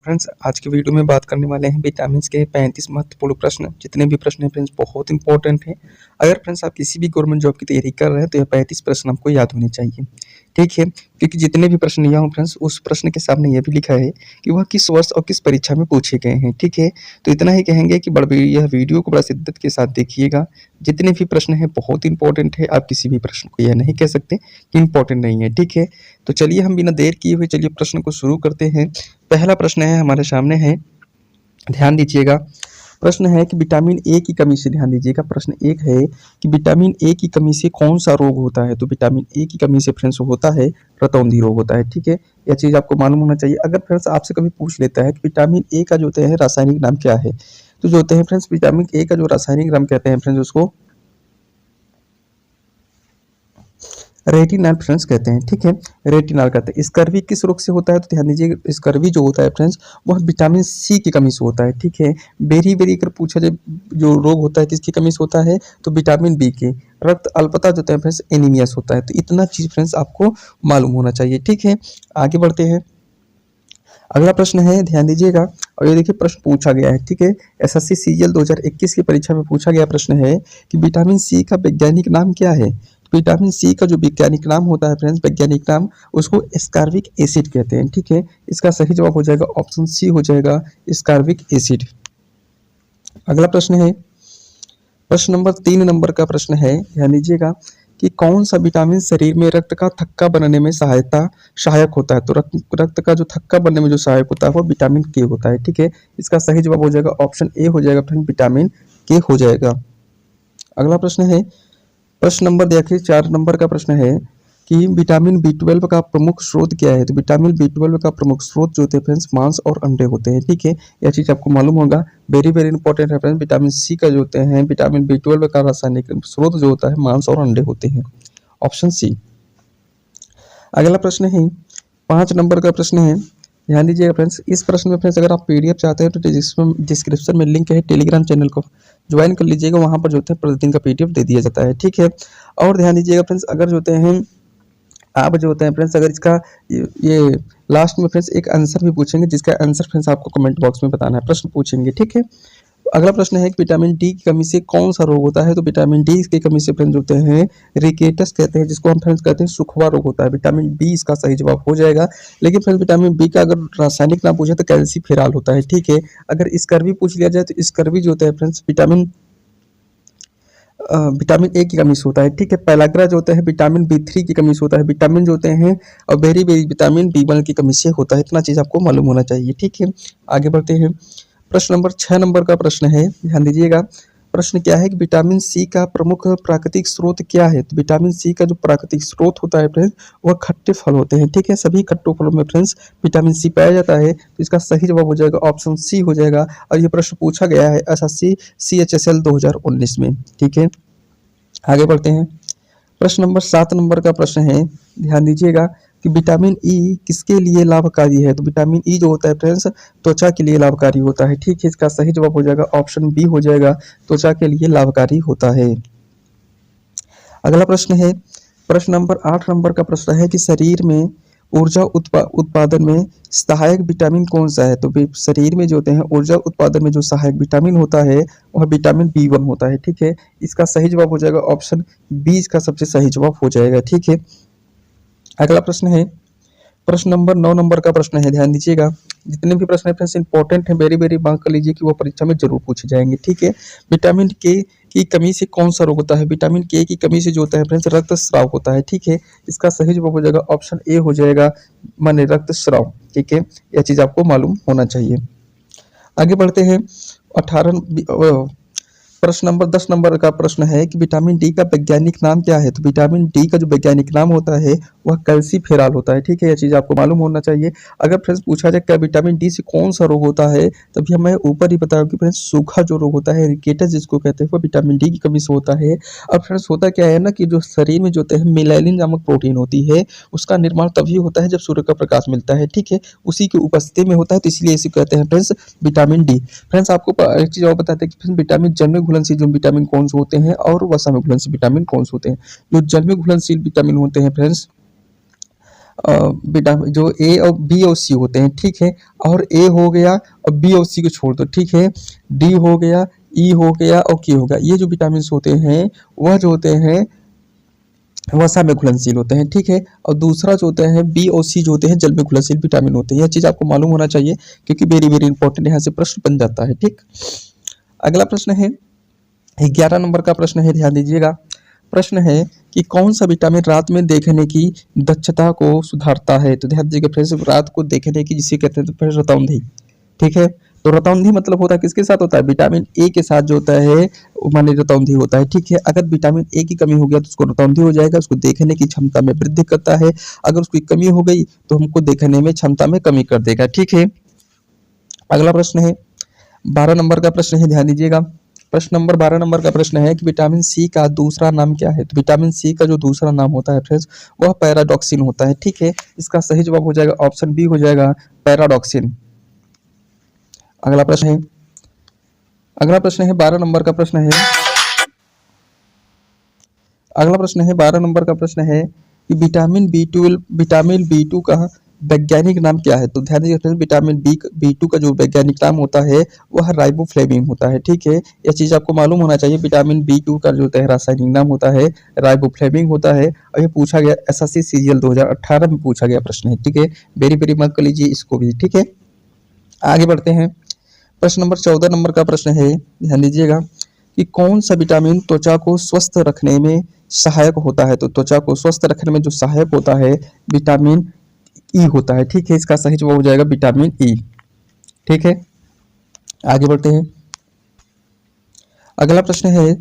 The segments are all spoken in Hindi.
फ्रेंड्स आज के वीडियो में बात करने वाले हैं विटामिन के 35 महत्वपूर्ण प्रश्न। जितने भी प्रश्न हैं फ्रेंड्स बहुत इंपॉर्टेंट हैं। अगर फ्रेंड्स आप किसी भी गवर्नमेंट जॉब की तैयारी कर रहे हैं तो ये 35 प्रश्न आपको याद होने चाहिए, ठीक है। क्योंकि जितने भी प्रश्न लिया हूँ फ्रेंड्स उस प्रश्न के सामने यह भी लिखा है कि वह किस वर्ष और किस परीक्षा में पूछे गए हैं, ठीक है। तो इतना ही कहेंगे कि यह वीडियो को बड़ा शिद्दत के साथ देखिएगा। जितने भी प्रश्न हैं बहुत इंपॉर्टेंट है। आप किसी भी प्रश्न को यह नहीं कह सकते कि इंपॉर्टेंट नहीं है, ठीक है। तो चलिए हम बिना देर किए हुए चलिए प्रश्न को शुरू करते हैं। पहला प्रश्न है हमारे सामने है, ध्यान दीजिएगा। प्रश्न है कि विटामिन ए की कमी से, ध्यान दीजिएगा, प्रश्न एक है कि विटामिन ए की कमी से कौन सा रोग होता है। तो विटामिन ए की कमी से फ्रेंड्स होता है रतौंधी रोग होता है, ठीक है। यह चीज आपको मालूम होना चाहिए। अगर फ्रेंड्स आपसे कभी पूछ लेता है कि विटामिन ए का जो होता है रासायनिक नाम क्या है, तो जो होते हैं फ्रेंड्स विटामिन ए का जो रासायनिक नाम कहते हैं फ्रेंड्स उसको रेटिनॉल फ्रेंड्स कहते हैं, ठीक है। रेटिनॉल कहते हैं। स्कर्वी किस रोग से होता है, तो ध्यान दीजिए स्कर्वी जो होता है फ्रेंड्स वह विटामिन सी की कमी से होता है, ठीक है। बेरी बेरी अगर पूछा जाए जो रोग होता है किसकी कमी से होता है तो विटामिन बी के। रक्त अल्पता जो होता है फ्रेंड्स एनीमिया से होता है। तो इतना चीज फ्रेंड्स आपको मालूम होना चाहिए, ठीक है। आगे बढ़ते हैं। अगला प्रश्न है, ध्यान दीजिएगा, और ये देखिए प्रश्न पूछा गया है, ठीक है। एसएससी सीजीएल 2021 की परीक्षा में पूछा गया प्रश्न है कि विटामिन सी का वैज्ञानिक नाम क्या है। तो विटामिन सी का जो वैज्ञानिक नाम होता है फ्रेंड्स, वैज्ञानिक नाम उसको एस्कार्बिक एसिड कहते हैं, ठीक है। इसका सही जवाब हो जाएगा ऑप्शन सी हो जाएगा एस्कार्बिक एसिड। अगला प्रश्न है, प्रश्न नंबर 3 का प्रश्न है, ध्यान दीजिएगा कि कौन सा विटामिन शरीर में रक्त का थक्का बनने में सहायक होता है। तो रक्त का जो थक्का बनने में जो सहायक होता है वो विटामिन के होता है, ठीक है। इसका सही जवाब हो जाएगा ऑप्शन ए हो जाएगा फ्रेंड, विटामिन के हो जाएगा। अगला प्रश्न है, प्रश्न नंबर देखिए 4 का प्रश्न है कि विटामिन बी 12 का प्रमुख स्रोत क्या है। तो विटामिन बी 12 का प्रमुख स्रोत जो होते हैं फ्रेंड्स मांस और अंडे होते हैं, ठीक है। यह चीज आपको मालूम होगा। वेरी वेरी इंपॉर्टेंट है फ्रेंड्स। विटामिन सी का जो होते हैं विटामिन बी 12 का रासायनिक स्रोत जो होता है मांस और अंडे होते हैं, ऑप्शन सी। अगला प्रश्न है 5 का प्रश्न है, ध्यान दीजिएगा फ्रेंड्स। इस प्रश्न में फ्रेंड्स अगर आप पीडीएफ चाहते हैं तो डिस्क्रिप्शन में लिंक है, टेलीग्राम चैनल को ज्वाइन कर लीजिएगा। वहां पर जो होते हैं प्रतिदिन का पीडीएफ दे दिया जाता है, ठीक है। और ध्यान दीजिएगा फ्रेंड्स, अगर जो होते हैं आप जो होते हैं फ्रेंड्स अगर इसका ये लास्ट में फ्रेंड्स एक आंसर भी पूछेंगे जिसका आंसर फ्रेंड्स आपको कमेंट बॉक्स में बताना है, प्रश्न पूछेंगे, ठीक है। अगला प्रश्न है कि विटामिन डी की कमी से कौन सा रोग होता है। तो विटामिन डी की कमी से फ्रेंड्स होते हैं रिकेटस कहते हैं, जिसको हम फ्रेंड्स कहते हैं सुखवा रोग होता है। विटामिन बी इसका सही जवाब हो जाएगा। लेकिन फ्रेंड्स विटामिन बी का अगर रासायनिक नाम पूछे तो कैल्सीफेरॉल होता है, ठीक है। अगर स्कर्वी पूछ लिया जाए तो स्कर्वी जो होता है फ्रेंड्स विटामिन ए की कमी से होता है, ठीक है। पैलाग्रा जो होता है विटामिन बी 3 की कमी से होता है। विटामिन जो होते हैं और बेरी बेरी विटामिन बी 1 की कमी से होता है। इतना चीज आपको मालूम होना चाहिए, ठीक है। आगे बढ़ते हैं। प्रश्न नंबर 6 का प्रश्न है, ध्यान दीजिएगा। प्रश्न क्या है कि विटामिन सी का प्रमुख प्राकृतिक स्रोत क्या है। तो विटामिन सी का जो प्राकृतिक स्रोत होता है फ्रेंड्स वह खट्टे फल होते हैं, ठीक है। सभी खट्टों फलों में फ्रेंड्स विटामिन सी पाया जाता है। तो इसका सही जवाब हो जाएगा ऑप्शन सी हो जाएगा। और ये प्रश्न पूछा गया है एसएससी CHSL 2019 में, ठीक है। आगे बढ़ते हैं। प्रश्न नंबर 7 का प्रश्न है, ध्यान दीजिएगा कि विटामिन ई किसके लिए लाभकारी है। तो विटामिन ई जो होता है फ्रेंड्स त्वचा के लिए लाभकारी होता है, ठीक है। इसका सही जवाब हो जाएगा ऑप्शन बी हो जाएगा, त्वचा के लिए लाभकारी होता है। अगला प्रश्न है, प्रश्न नंबर 8 का प्रश्न है कि शरीर में ऊर्जा उत्पादन में सहायक विटामिन कौन सा है। तो शरीर में जो होते हैं ऊर्जा उत्पादन में जो सहायक विटामिन होता है वह विटामिन बी 1 होता है, ठीक है। इसका सही जवाब हो जाएगा ऑप्शन बी, इसका सबसे सही जवाब हो जाएगा, ठीक है। अगला प्रश्न है, प्रश्न नंबर 9 का प्रश्न है, ध्यान दीजिएगा। जितने भी प्रश्न है फ्रेंड्स इंपॉर्टेंट है, वेरी वेरी मार्क कर लीजिए कि वो परीक्षा में जरूर पूछे जाएंगे, ठीक है। विटामिन के की कमी से कौन सा रोग होता है। विटामिन के की कमी से जो होता है फ्रेंड्स रक्तस्राव होता है, ठीक है। इसका सही जवाब हो जाएगा ऑप्शन ए हो जाएगा, माने रक्तस्राव, ठीक है। यह चीज आपको मालूम होना चाहिए। आगे बढ़ते हैं। 18 प्रश्न नंबर 10 का प्रश्न है कि विटामिन डी का वैज्ञानिक नाम क्या है। तो विटामिन डी का जो वैज्ञानिक नाम होता है वह कैल्सीफेरॉल होता है, ठीक है। यह चीज आपको मालूम होना चाहिए। अगर फ्रेंड्स पूछा जाए क्या विटामिन डी से कौन सा रोग होता है, तभी हमें ऊपर ही बताया कि फ्रेंड्स सूखा जो रोग होता है रिकेटस जिसको कहते हैं वो विटामिन डी की कमी से होता है। और फ्रेंड्स होता क्या है ना कि जो शरीर में जो होते हैं मेलानिन नामक प्रोटीन होती है उसका निर्माण तभी होता है जब सूर्य का प्रकाश मिलता है, ठीक है। उसी की उपस्थिति में होता है, तो इसलिए इसे कहते हैं फ्रेंड्स विटामिन डी। फ्रेंड्स आपको एक चीज और बताते हैं कि विटामिन जन्म घुलनशील जो विटामिन कौन से होते हैं और वसा में घुलनशील विटामिन कौन से होते हैं। जो जन्म घुलनशील विटामिन होते हैं फ्रेंड्स विटामिन जो ए और बी और सी होते हैं, ठीक है। और ए हो गया और बी और सी को छोड़ दो, ठीक है। डी हो गया, ई हो गया और के हो गया। ये जो विटामिन होते हैं वह जो होते हैं वसा में घुलनशील होते हैं, ठीक है। और दूसरा जो होता है बी और सी जो होते हैं जल में घुलनशील विटामिन होते हैं। यह चीज आपको मालूम होना चाहिए क्योंकि वेरी वेरी इंपॉर्टेंट यहाँ से प्रश्न बन जाता है, ठीक। अगला प्रश्न है 11 नंबर का प्रश्न है, ध्यान दीजिएगा। प्रश्न है कि कौन सा विटामिन रात में देखने की दक्षता को सुधारता है। तो ध्यान दीजिएगा फिर से, रात को देखने की जिसे कहते हैं तो फिर रतौंधी, ठीक है। तो रतौंधी मतलब होता है किसके साथ होता है, विटामिन ए के साथ जो होता है माने रतौंधी होता है, ठीक है। अगर विटामिन ए की कमी हो गया तो उसको रतौंधी हो जाएगा, उसको देखने की क्षमता में वृद्धि करता है। अगर उसकी कमी हो गई तो हमको देखने में क्षमता में कमी कर देगा, ठीक है। अगला प्रश्न है 12 नंबर का प्रश्न है, ध्यान दीजिएगा। प्रश्न नंबर 12 नंबर का प्रश्न है कि विटामिन सी का दूसरा नाम क्या है। तो विटामिन सी का जो दूसरा नाम होता है फ्रेंड्स वह पैराडॉक्सिन होता है, ठीक है। इसका सही जवाब हो जाएगा ऑप्शन बी हो जाएगा पैराडॉक्सिन। अगला प्रश्न है 12 नंबर का प्रश्न है। अगला प्रश्न है 12 नंबर का प्रश्न है कि विटामिन बी टू का वैज्ञानिक नाम क्या है। तो ध्यान दीजिए फ्रेंड्स, विटामिन बी टू का जो वैज्ञानिक नाम होता है वह राइबोफ्लेविन होता है, ठीक है। यह चीज आपको मालूम होना चाहिए। विटामिन बी टू का जो है रासायनिक नाम होता है राइबोफ्लेविन होता है। और ये पूछा गया एसएससी सीजीएल 2018 में पूछा गया प्रश्न है, ठीक है। वेरी वेरी मार्क कर लीजिए इसको भी, ठीक है। आगे बढ़ते हैं। प्रश्न नंबर 14 नंबर का प्रश्न है, ध्यान दीजिएगा कि कौन सा विटामिन त्वचा को स्वस्थ रखने में सहायक होता है। तो त्वचा को स्वस्थ रखने में जो सहायक होता है विटामिन ई होता है, ठीक है। इसका सही जवाब हो जाएगा विटामिन ई, ठीक है। आगे बढ़ते हैं। अगला प्रश्न है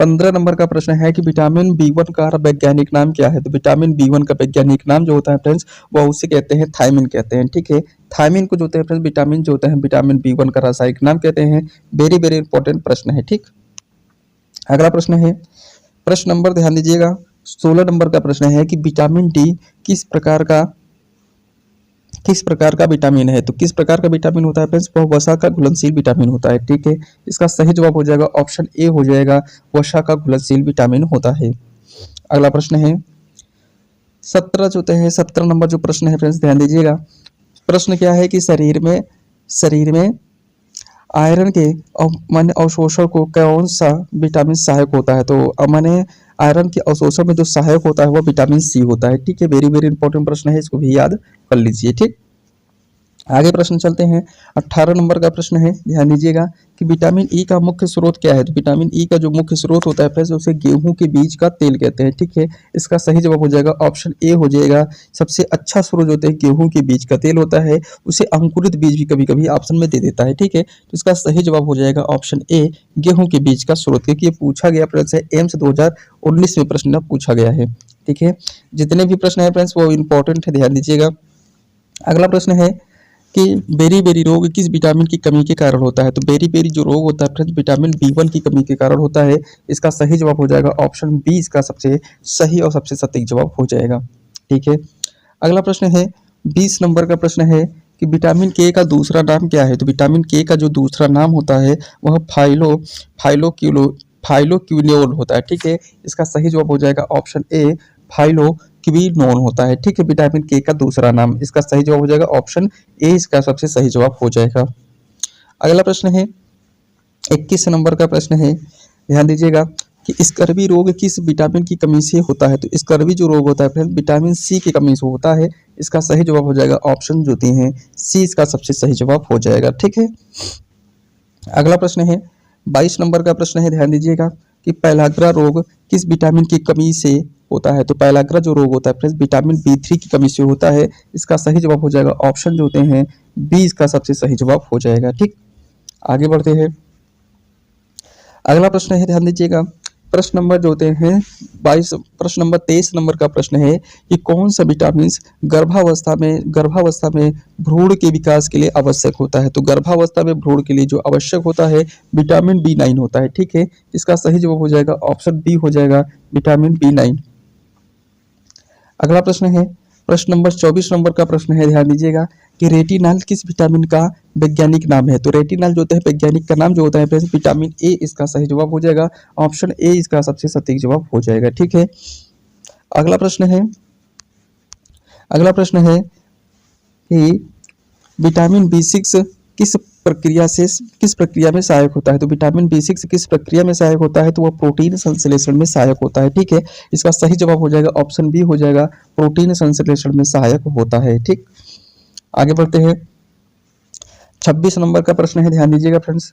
15 नंबर का प्रश्न है कि विटामिन बी1 का वैज्ञानिक नाम क्या है। तो विटामिन बी1 का वैज्ञानिक नाम जो होता है फ्रेंड्स वह उसे कहते हैं थायमिन कहते हैं, ठीक है। थायमिन को जो होते हैं फ्रेंड्स विटामिन जो होते हैं विटामिन बी1 का रासायनिक नाम कहते हैं। वेरी वेरी इंपॉर्टेंट प्रश्न है, ठीक। अगला प्रश्न है प्रश्न नंबर ध्यान दीजिएगा 16 नंबर का प्रश्न है कि विटामिन डी किस प्रकार का विटामिन है। तो किस प्रकार का विटामिन होता है फ्रेंड्स, वह वसा का घुलनशील विटामिन होता है, ठीक है। इसका सही जवाब हो जाएगा ऑप्शन ए हो जाएगा वसा का घुलनशील विटामिन होता है। अगला प्रश्न है 17 नंबर जो प्रश्न है फ्रेंड्स ध्यान दीजिएगा। प्रश्न क्या है कि शरीर में आयरन के माने अवशोषण को कौन सा विटामिन सहायक होता है। तो माने आयरन के अवशोषण में जो सहायक होता है वह विटामिन सी होता है, ठीक है। वेरी वेरी इंपॉर्टेंट प्रश्न है, इसको भी याद कर लीजिए, ठीक। आगे प्रश्न चलते हैं 18 नंबर का प्रश्न है, ध्यान दीजिएगा कि विटामिन ई का मुख्य स्रोत क्या है। तो विटामिन ई का जो मुख्य स्रोत होता है फ्रेंड्स उसे गेहूं के बीज का तेल कहते हैं, ठीक है। इसका सही जवाब हो जाएगा ऑप्शन ए हो जाएगा। सबसे अच्छा स्रोत होता है गेहूं के बीज का तेल होता है, उसे अंकुरित बीज भी कभी कभी ऑप्शन में दे देता है, ठीक है। तो इसका सही जवाब हो जाएगा ऑप्शन ए गेहूं के बीज का स्रोत, क्योंकि ये पूछा गया प्रश्न है एम्स 2019 में प्रश्न पूछा गया है, ठीक है। जितने भी प्रश्न है फ्रेंड्स वो इंपॉर्टेंट है, ध्यान दीजिएगा। अगला प्रश्न है कि बेरी बेरी रोग किस विटामिन की कमी के कारण होता है। तो बेरी बेरी जो रोग होता है फ्रेंड्स विटामिन बी1 की कमी के कारण होता है। इसका सही जवाब हो जाएगा ऑप्शन बी, इसका सबसे सही और सबसे सटीक जवाब हो जाएगा, ठीक है। अगला प्रश्न है 20 नंबर का प्रश्न है कि विटामिन के का दूसरा नाम क्या है। तो विटामिन के का जो दूसरा नाम होता है वह फाइलोक्विनोल होता है, ठीक है। इसका सही जवाब हो जाएगा ऑप्शन ए फाइलोक्विनोन होता है, ठीक है। विटामिन के का दूसरा नाम, इसका सही जवाब हो जाएगा ऑप्शन ए, इसका सबसे सही जवाब हो जाएगा। अगला प्रश्न है 21 नंबर का प्रश्न है, ध्यान दीजिएगा कि स्कर्वी रोग किस विटामिन की कमी से होता है। तो स्कर्वी जो रोग होता है फ्रेंड विटामिन सी की कमी से होता है। इसका सही जवाब हो जाएगा ऑप्शन जो दी है सी, इसका सबसे सही जवाब हो जाएगा, ठीक है। अगला प्रश्न है 22 नंबर का प्रश्न है, ध्यान दीजिएगा कि पैलाग्रा रोग किस विटामिन की कमी से होता है। तो पैलाग्रा जो रोग होता है फ्रेंड्स विटामिन बी3 की कमी से होता है। इसका सही जवाब हो जाएगा ऑप्शन जो होते हैं बी, इसका सबसे सही जवाब हो जाएगा, ठीक। आगे बढ़ते हैं। अगला प्रश्न है, ध्यान दीजिएगा प्रश्न नंबर जो होते हैं 22 प्रश्न नंबर 23 नंबर का प्रश्न है कि कौन सा विटामिन गर्भावस्था में भ्रूण के विकास के लिए आवश्यक होता है। तो गर्भावस्था में भ्रूण के लिए जो आवश्यक होता है विटामिन बी9 होता है, ठीक है। इसका सही जवाब हो जाएगा ऑप्शन बी हो जाएगा विटामिन बी9। अगला प्रश्न है प्रश्न नंबर 24 नंबर का प्रश्न है, ध्यान दीजिएगा कि रेटिनॉल किस विटामिन का वैज्ञानिक नाम है। तो रेटिनॉल जो होता है वैज्ञानिक का नाम जो होता है विटामिन ए, इसका सही जवाब हो जाएगा ऑप्शन ए, इसका सबसे सटीक जवाब हो जाएगा, ठीक है। अगला प्रश्न है अगला प्रश्न है कि विटामिन बी6 किस प्रक्रिया में सहायक होता है। तो विटामिन बी6 किस प्रक्रिया में सहायक होता है, तो वह प्रोटीन संश्लेषण में सहायक होता है। ठीक है, इसका सही जवाब हो जाएगा ऑप्शन बी हो जाएगा, प्रोटीन संश्लेषण में सहायक होता है। ठीक, आगे बढ़ते हैं। 26 नंबर का प्रश्न है, ध्यान दीजिएगा फ्रेंड्स।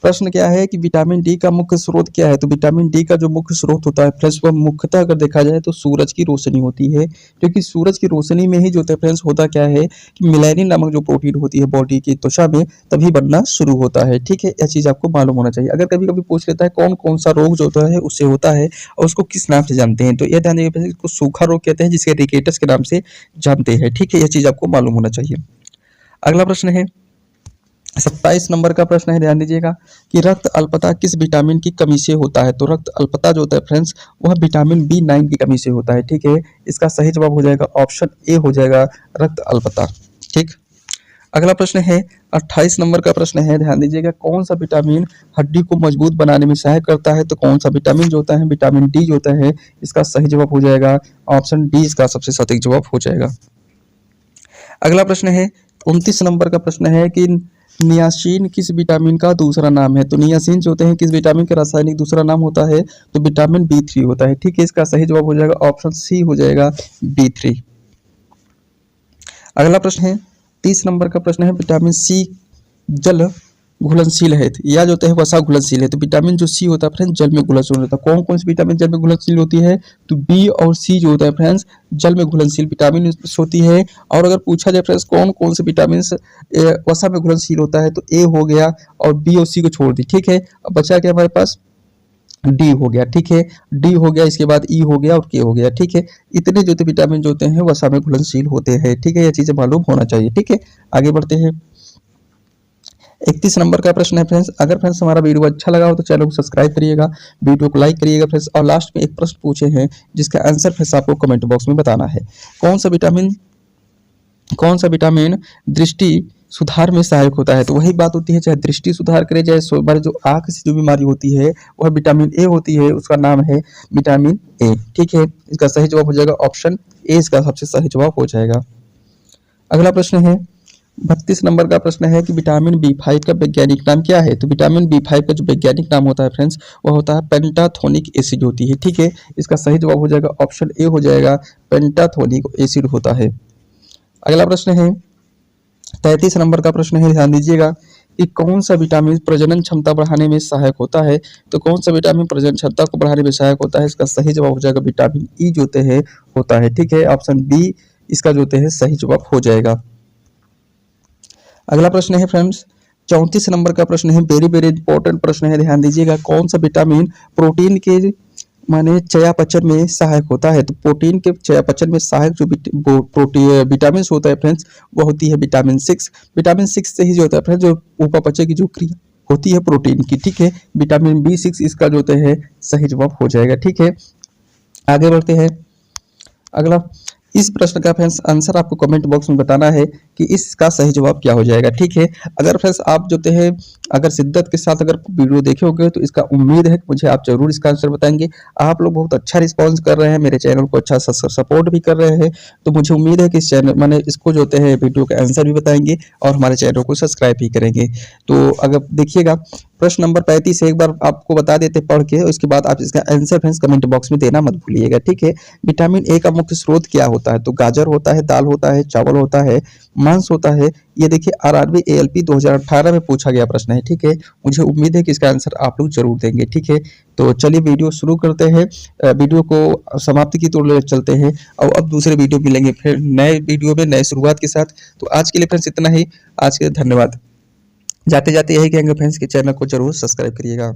प्रश्न क्या है कि विटामिन डी का मुख्य स्रोत क्या है। तो विटामिन डी का जो मुख्य स्रोत होता है फ्रेंड्स, वह मुख्यतः अगर देखा जाए तो सूरज की रोशनी होती है, क्योंकि सूरज की रोशनी में ही जो होता है फ्रेंड्स, होता क्या है कि मेलानिन नामक जो प्रोटीन होती है बॉडी की त्वचा में, तभी बनना शुरू होता है। ठीक है, यह चीज आपको मालूम होना चाहिए। अगर कभी कभी पूछ लेता है कौन कौन सा रोग जो होता है उससे होता है और उसको किस नाम से जानते हैं, तो यह ध्यान दीजिएगा, इसको सूखा रोग कहते हैं, जिसके रिकेटस के नाम से जानते हैं। ठीक है, यह चीज आपको मालूम होना चाहिए। अगला प्रश्न है 27 नंबर का प्रश्न है, ध्यान दीजिएगा कि रक्त अल्पता किस विटामिन की कमी से होता है। तो रक्त अल्पता जो होता है फ्रेंड्स, वह विटामिन बी9 की कमी से होता है। ठीक है, इसका सही जवाब हो जाएगा ऑप्शन ए हो जाएगा, रक्त अल्पता। ठीक, अगला प्रश्न है 28 नंबर का प्रश्न है, ध्यान दीजिएगा कौन सा विटामिन हड्डी को मजबूत बनाने में सहायक करता है। तो कौन सा विटामिन जो होता है, विटामिन डी जो होता है, इसका सही जवाब हो जाएगा ऑप्शन डी, इसका सबसे सटीक जवाब हो जाएगा। अगला प्रश्न है 29 नंबर का प्रश्न है कि नियासिन किस विटामिन का दूसरा नाम है। तो नियासिन जो होते हैं किस विटामिन का रासायनिक दूसरा नाम होता है, तो विटामिन बी3 होता है। ठीक है, इसका सही जवाब हो जाएगा ऑप्शन सी हो जाएगा, बी3। अगला प्रश्न है 30 नंबर का प्रश्न है, विटामिन सी जल घुलनशील है या जो होता है वसा घुलनशील है। तो विटामिन जो सी होता है फ्रेंड्स, जल में घुलनशील होता है। कौन कौन सी विटामिन जल में घुलनशील होती है, तो बी और सी जो होता है फ्रेंड्स, जल में घुलनशील विटामिन होती है। और अगर पूछा जाए फ्रेंड्स कौन कौन से विटामिन वसा में घुलनशील होता है, तो ए हो गया और बी और सी को छोड़ दी। ठीक है, अब बचा क्या हमारे पास, डी हो गया। ठीक है, डी हो गया, इसके बाद ई हो गया और के हो गया। ठीक है, इतने जो विटामिन जो होते हैं वसा में घुलनशील होते हैं। ठीक है, यह चीजें मालूम होना चाहिए। ठीक है, आगे बढ़ते हैं। 31 नंबर का प्रश्न है फ्रेंड्स, अगर फ्रेंड्स हमारा वीडियो अच्छा लगा हो तो चैनल को सब्सक्राइब करिएगा, वीडियो को लाइक करिएगा फ्रेंड्स, और लास्ट में एक प्रश्न पूछे हैं जिसका आंसर फ्रेंड्स आपको कमेंट बॉक्स में बताना है। कौन सा विटामिन दृष्टि सुधार में सहायक होता है। तो वही बात होती है, चाहे दृष्टि सुधार करे, चाहे हमारी जो आंख से जो बीमारी होती है वह विटामिन ए होती है, उसका नाम है विटामिन ए। ठीक है, इसका सही जवाब हो जाएगा ऑप्शन ए, इसका सबसे सही जवाब हो जाएगा। अगला प्रश्न है 32 नंबर का प्रश्न है कि विटामिन बी5 का वैज्ञानिक नाम क्या है। तो विटामिन बी5 का जो वैज्ञानिक नाम होता है फ्रेंड्स, वह होता है पेंटाथोनिक एसिड होती है। ठीक है, इसका सही जवाब हो जाएगा ऑप्शन ए हो जाएगा, पेंटाथोनिक एसिड होता है। अगला प्रश्न है 33 नंबर का प्रश्न है, ध्यान दीजिएगा कि कौन सा विटामिन प्रजनन क्षमता बढ़ाने में सहायक होता है। तो कौन सा विटामिन प्रजनन क्षमता को बढ़ाने में सहायक होता है, इसका सही जवाब हो जाएगा विटामिन ई जो है होता है। ठीक है, ऑप्शन बी इसका जो है सही जवाब हो जाएगा। अगला प्रश्न है फ्रेंड्स 34 नंबर का प्रश्न है, वेरी वेरी इंपॉर्टेंट प्रश्न है, ध्यान दीजिएगा कौन सा विटामिन प्रोटीन के माने चयापचय में सहायक होता है। तो प्रोटीन के चयापचय में सहायक जो विटामिन होता है फ्रेंड्स, वो होती है विटामिन 6। विटामिन 6 से ही जो होता है फ्रेंड्स, जो उपापचय की जो क्रिया होती है प्रोटीन की। ठीक है, विटामिन बी6 इसका जो होता है सही जवाब हो जाएगा। ठीक है, आगे बढ़ते हैं। अगला इस प्रश्न का फ्रेंड्स आंसर आपको कमेंट बॉक्स में बताना है कि इसका सही जवाब क्या हो जाएगा। ठीक है, अगर फ्रेंड्स आप जो है अगर शिद्दत के साथ अगर वीडियो देखे होंगे तो इसका उम्मीद है कि मुझे आप जरूर इसका आंसर बताएंगे। आप लोग बहुत अच्छा रिस्पांस कर रहे हैं, मेरे चैनल को अच्छा सपोर्ट भी कर रहे हैं, तो मुझे उम्मीद है कि इस चैनल मैंने इसको जो है वीडियो का आंसर भी बताएंगे और हमारे चैनल को सब्सक्राइब भी करेंगे। तो अगर देखिएगा प्रश्न नंबर 35 एक बार आपको बता देते पढ़ के, उसके बाद आप इसका आंसर फ्रेंड्स कमेंट बॉक्स में देना मत भूलिएगा। ठीक है, विटामिन ए का मुख्य स्रोत क्या होता है। तो गाजर होता है, दाल होता है, चावल होता है, मांस होता है। ये देखिए आरआरबी एएलपी 2018 में पूछा गया प्रश्न है। ठीक है, मुझे उम्मीद है कि इसका आंसर आप लोग जरूर देंगे। ठीक है, तो चलिए वीडियो शुरू करते हैं, वीडियो को समाप्ति की ओर चलते हैं और अब दूसरे वीडियो मिलेंगे फिर नए वीडियो में नए शुरुआत के साथ। तो आज के लिए फ्रेंड्स इतना ही, आज के लिए धन्यवाद। जाते जाते यही कहेंगे फ्रेंड्स कि चैनल को जरूर सब्सक्राइब करिएगा।